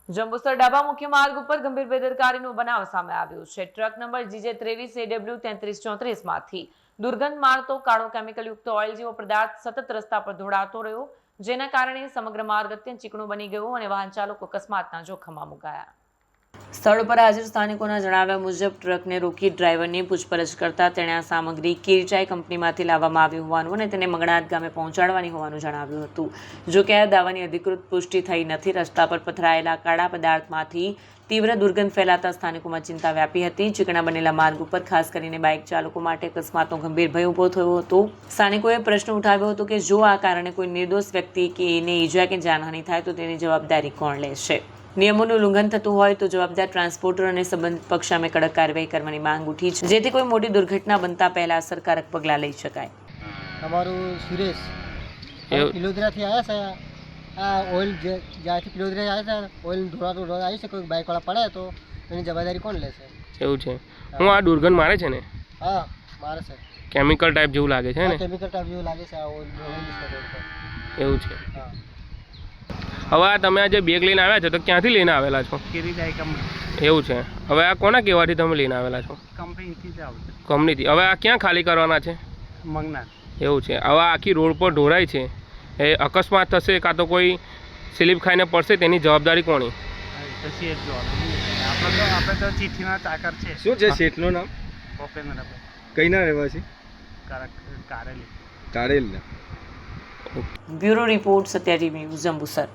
જંબુસર ડાબા મુખ્ય માર્ગ ઉપર ગંભીર બેદરકારીનો બનાવ સામે આવ્યો છે. ટ્રક નંબર GJ23AW3334 માંથી દુર્ગંધ મારતો કાળો કેમિકલયુક્ત ઓઇલ જેવો પદાર્થ સતત રસ્તા પર દોડાતો રહ્યો, જેના કારણે સમગ્ર માર્ગ અત્યંત ચીકણો બની ગયો અને વાહન ચાલકો અકસ્માતના જોખમમાં મુકાયા. સ્થળ પર હાજર સ્થાનિકોના જણાવ્યા મુજબ ટ્રકને રોકી ડ્રાઈવરની પૂછપરછ કરતા તેણે આ સામગ્રી કિરચાઈ કંપનીમાંથી લાવવામાં આવી હોવાનું અને તેને મગણાત ગામે પહોંચાડવાની હોવાનું જણાવ્યું હતું. જો કે આ દાવાની અધિકૃત પુષ્ટિ થઈ નથી. રસ્તા પર પથરાયેલા કાળા પદાર્થમાંથી તીવ્ર દુર્ગંધ ફેલાતા સ્થાનિકોમાં ચિંતા વ્યાપી હતી. ચીકણા બનેલા માર્ગ ઉપર ખાસ કરીને બાઇક ચાલકો માટે અકસ્માતનો ગંભીર ભય ઊભો થયો હતો. સ્થાનિકોએ પ્રશ્ન ઉઠાવ્યો હતો કે જો આ કારણે કોઈ નિર્દોષ વ્યક્તિ કે એને ઈજા કે જાનહાનિ થાય તો તેની જવાબદારી કોણ લેશે? નિયમોનું ઉલ્લંઘન થતું હોય તો જવાબદાર ટ્રાન્સપોર્ટર અને સંબંધિત પક્ષ સામે કડક કાર્યવાહી કરવાની માંગ ઉઠી છે, જેથી કોઈ મોટી દુર્ઘટના બનતા પહેલા અસરકારક પગલાં લઈ શકાય. અમારું સુરેશ પિલોદરાથી આવ્યા છે. આ ઓઇલ જ્યાંથી પિલોદરા આવ્યા છે, ઓઇલ ધોળાતો આવી છે, કોઈ બાઇકવાળા પડે તો એની જવાબદારી કોણ લેશે? એવું છે. હું આ દુર્ગંધ મારે છે ને? હા, મારે છે. કેમિકલ ટાઈપ જેવું લાગે છે ને? કેમિકલ ટાઈપ જેવું લાગે છે આ ઓઇલ. એવું છે. હા. હવે આ તમે આ જે બેગ લઈને આવ્યા છો તો ક્યાંથી લઈને આવેલા છો? કિરીજાઈ કંપની. એવું છે. હવે આ કોના કહેવાથી તમે લઈને આવેલા છો? કંપનીથી જ આવે. કંપનીથી. હવે આ ક્યાં ખાલી કરવાના છે? મંગના. એવું છે. હવે આખી રોડ પર ઢોરાય છે, એ અકસ્માત થશે કાં તો કોઈ સ્લીપ ખાઈને પડશે, તેની જવાબદારી કોની? આપણે તો ચિઠ્ઠીના ચાકર છે. શું છે શેઠનું નામ? ભૂપેન્દ્રભાઈ. કઈના રહેવાસી? કારેલી. કારેલના. Bureau report, Satya TV news, Jambusar.